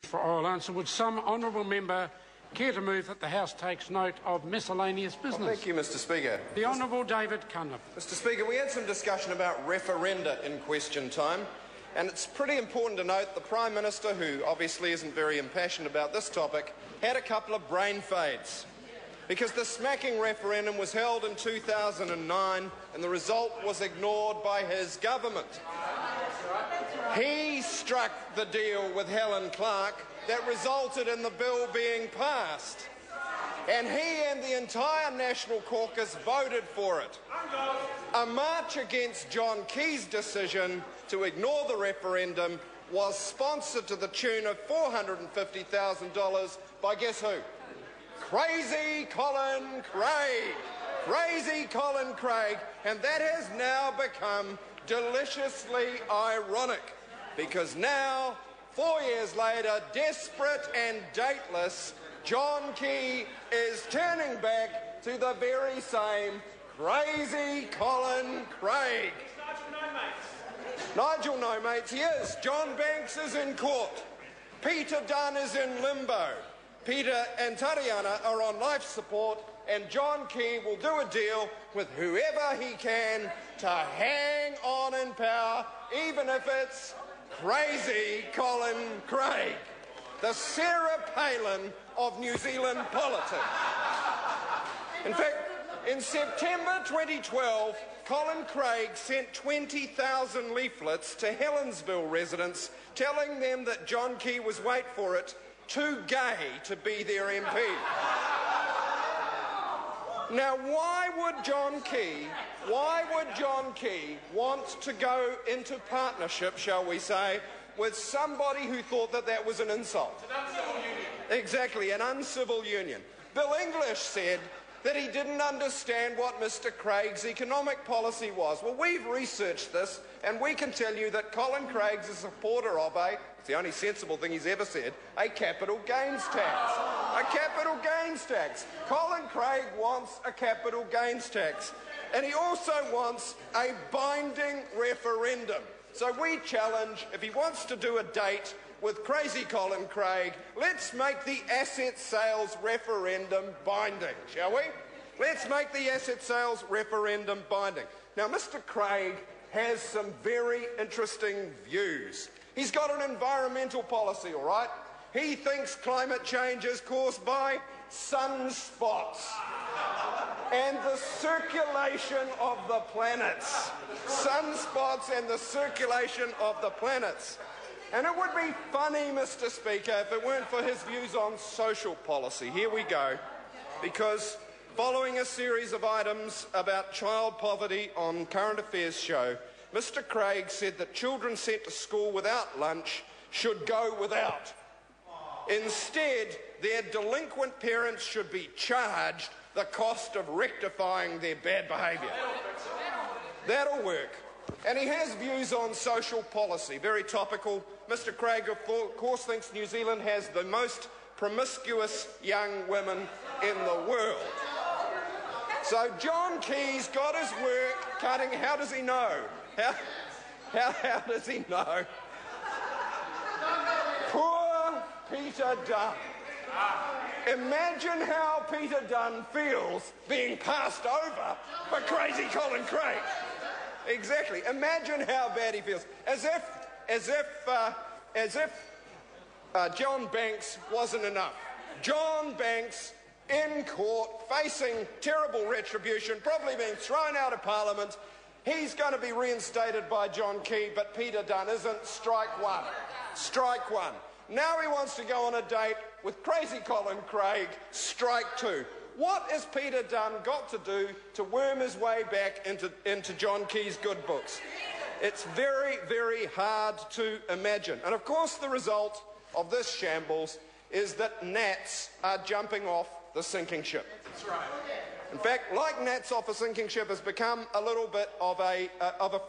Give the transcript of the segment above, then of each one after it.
For oral answer, would some honourable member care to move that the House takes note of miscellaneous business? Well, thank you, Mr Speaker. The Honourable David Cunliffe. Mr Speaker, we had some discussion about referenda in question time, and it's pretty important to note the Prime Minister, who obviously isn't very impassioned about this topic, had a couple of brain fades. Because the smacking referendum was held in 2009 and the result was ignored by his government. He struck the deal with Helen Clark that resulted in the bill being passed. And he and the entire National Caucus voted for it. A march against John Key's decision to ignore the referendum was sponsored to the tune of $450,000 by guess who? Crazy Colin Craig. Crazy Colin Craig. And that has now become deliciously ironic, because now, 4 years later, desperate and dateless, John Key is turning back to the very same Crazy Colin Craig. Nigel No Mates, he is. John Banks is in court. Peter Dunn is in limbo. Peter and Tariana are on life support, and John Key will do a deal with whoever he can to hang on in power, even if it's Crazy Colin Craig, the Sarah Palin of New Zealand politics. In fact, in September 2012, Colin Craig sent 20,000 leaflets to Helensville residents telling them that John Key was, wait for it, too gay to be their MP. Now, why would John Key want to go into partnership, shall we say, with somebody who thought that that was an insult? An uncivil union. Exactly, an uncivil union. Bill English said that he didn't understand what Mr Craig's economic policy was. Well, we've researched this, and we can tell you that Colin Craig's a supporter of it's the only sensible thing he's ever said, a capital gains tax. A capital gains tax. Colin Craig wants a capital gains tax. And he also wants a binding referendum. So we challenge, if he wants to do a date with Crazy Colin Craig, let's make the asset sales referendum binding, shall we? Let's make the asset sales referendum binding. Now, Mr Craig has some very interesting views. He's got an environmental policy, all right? He thinks climate change is caused by sunspots and the circulation of the planets. Sunspots and the circulation of the planets. And it would be funny, Mr Speaker, if it weren't for his views on social policy. Here we go. Because following a series of items about child poverty on Current Affairs show, Mr Craig said that children sent to school without lunch should go without. Instead, their delinquent parents should be charged the cost of rectifying their bad behaviour. That'll work. And he has views on social policy, very topical. Mr Craig, of course, thinks New Zealand has the most promiscuous young women in the world. So John Key's got his work cutting. How does he know? How does he know? Poor Peter Dunn. Imagine how Peter Dunn feels being passed over by Crazy Colin Craig. Exactly. Imagine how bad he feels. As if John Banks wasn't enough. John Banks in court, facing terrible retribution, probably being thrown out of Parliament. He's going to be reinstated by John Key, but Peter Dunn isn't. Strike one. Strike one. Now he wants to go on a date with Crazy Colin Craig. Strike two. What has Peter Dunn got to do to worm his way back into John Key's good books? It's very, very hard to imagine. And of course the result of this shambles is that gnats are jumping off the sinking ship. That's right. In fact, like gnats off a sinking ship has become a little bit of a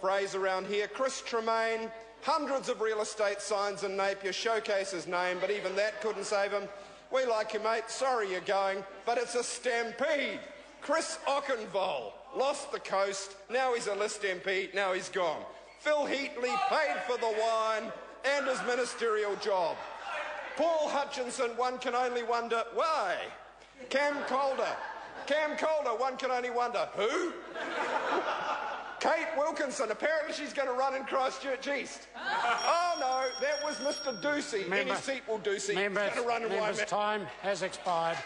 phrase around here. Chris Tremaine, hundreds of real estate signs in Napier showcase his name, but even that couldn't save him. We like you, mate. Sorry you're going, but it's a stampede. Chris Ockenvoll lost the coast. Now he's a List MP. Now he's gone. Phil Heatley paid for the wine and his ministerial job. Paul Hutchinson, one can only wonder why. Cam Calder, one can only wonder who. Kate Wilkinson, apparently she's going to run in Christchurch East. Oh no, that was Mr. Ducey. Any seat will Ducey. He's going to run in Waimea. Time has expired.